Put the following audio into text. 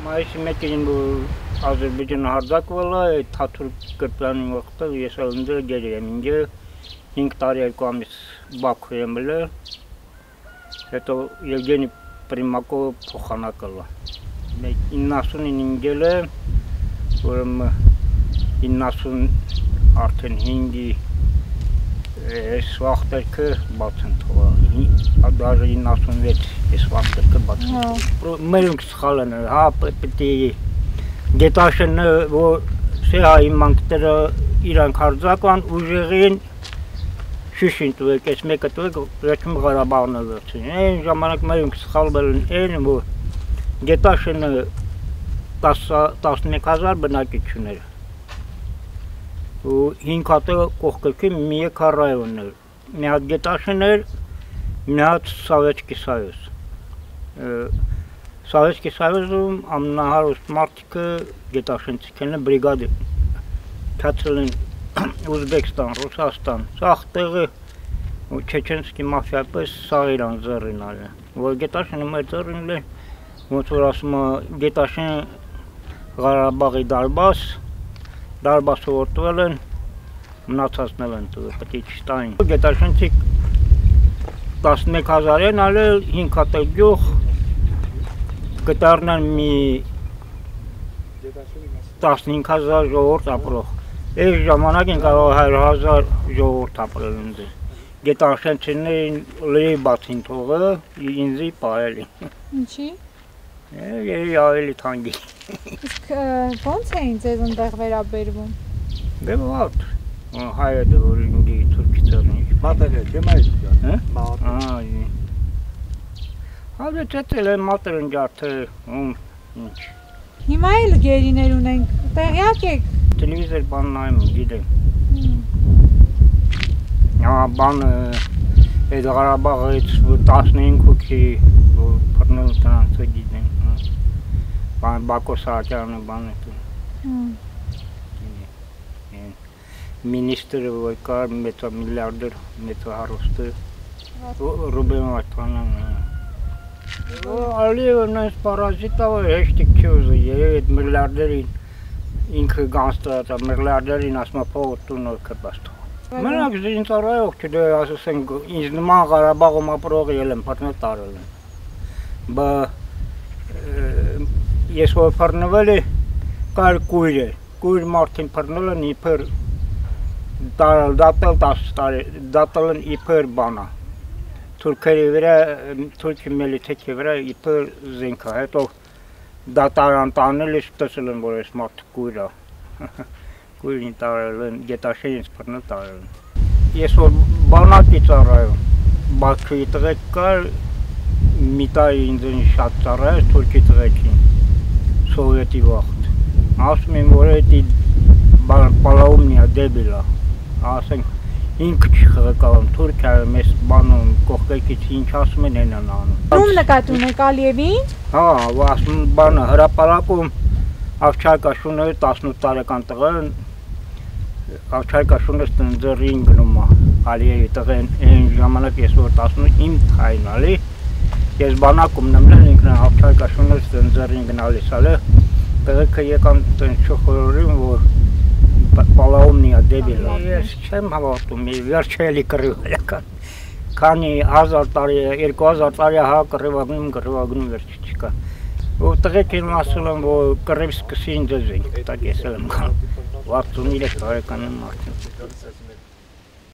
Մայիսի 1-ին Ադրբեջանը հարձակվել է, Թաթուլ Կրպյանի վաղտը ես ալնդել գերի եմ ինգե 5 տարի 2 ամիս Բաքու եմ ելել, հետո Եվգենի Պրիմակովը փոխանակել է։ 99-ին ինգել է, ուրեմն 90 արդեն 5-ի այս վաղտերքը բաց են թողա, даже 96 այս վաղտերքը բաց են թողա։ Մերունք սխալ են, հա, պետի գետաշենը, որ սեհա իմանքները իրանք հարձակվան, ուժեղին շիշին տուեք, այս մեկը տուեք, վերջում Ղարաբաղն է վերցին։ Այն ժամանակ մերունք սխալվել են, որ գետաշենը 11,000 բնակիչ ուներ։ ու 5 հատը կողքերքի մի քառայուն էր, մի հատ գետաշեն էր, մի հատ Սովետский Союз։ Սովետский Союз-ում ամենահարուստ մարդիկը գետաշենցիք են բրիգադի, թացել են Ուզբեկստան, Ռուսաստան, սաղ տեղը չեչենսկի մաֆիապես սաղ իրան ձեռին ալը, որ գետաշենը մեր ձեռին է, ոնց որ ասում գետաշեն Ղարաբաղի դարբասը որտվել են, մնացածնել են տուր, պետի չստային։ Գետաշենցիկ 11,000 են ալել, 5 հատ գյուղ, կտարնան մի 15,000 ժողորդ ապրող։ Այս ժամանակ են կարող 100,000 ժողորդ ապրել ինձ։ Գետաշենցիներին լրի բացին թողը, ինձի պահելի։ Ինչի։ Երի ավելի թանգի։ Իսկ ո՞նց էին ձեզ ընդեղ վերաբերվում։ Դե ո՞տ։ Հայը դոր ինձի թուրքի ծառնի։ Մատեր է, դե մայր դա։ Հա։ Մատեր։ Այ։ Հավե ծեծել են մատերն ջարդը, ինչ։ Հիմա էլ գերիներ ունենք, տեղյակ եք։ Տելևիզոր բան նայում, գիտեմ։ Ահա բանը այդ Ղարաբաղից 15 հոգի որ բռնել տրանցը գիտեն։ Բան Բակո Սահակյանը բանը դու։ Մինիստրը որ կար մեծ միլիարդեր, մեծ հարուստը Ռուբեն Վարդանյանը։ Ալիևը նույնս պարազիտա որ հեշտիկ չի ուզի, երևի այդ միլիարդերին ինքը գանստրատա, միլիարդերին ասմա փողը տունոր կպաստող։ Մենակ ինձ առայող չդե ասենք ինձ նման Ղարաբաղում ապրող ելեմ, պարնել տարել են։ Բա ես որ պարնվել է, կար կույր է, կույր մարդին պարնել են իպեր դատել 10 տարի, դատել են իպեր բանա, թուրքերի վրա, թուրքի միլիցեքի վրա իպեր զինքա, հետո դատարան տանել ես տեսել են, որ ես մարդ կույր է, կույրին տարել են, գետաշենից պարնել տարել են։ Ես որ բանակի ծառայում, Բաքվի տղեկ կար, մի տարի ինձ շատ ծառայ ես թուրքի տղեկին, Սովետի վաղտ, ասում եմ, որ էտի պալաումնիա դեբիլա, ասենք, ինքը չի խղեկալում, Թուրքիայում ես բանում, կողքերքից ինչ ասում են են անում։ Ում նկատում եք Ալիևին։ Հա, ասում բանը հրապարակում Ավչարկաշունը 18 տարեկան տղեն, Ավչարկաշունը ձեռին գնում է, Ալիևի տղեն, այն ժամանակ ես որ 18 իմ թայն ալի, ես բանակում նմնել ինքն Ավչարկաշունը ձեռին գնալիս ալի, տղեկը եկան չխորորին, որ պալաումնիա դեբիլա, ես չեմ հավատում, վերջը էլի կռիվալական, քանի 1000 տարի, 2000 տարի հա կռիվագնում վերջը չկա, որ տղեկին ասել եմ, որ կռիվ սկսի ինձ ենք, տակ եսել եմ կան, 63 տարեկան եմ մարդին։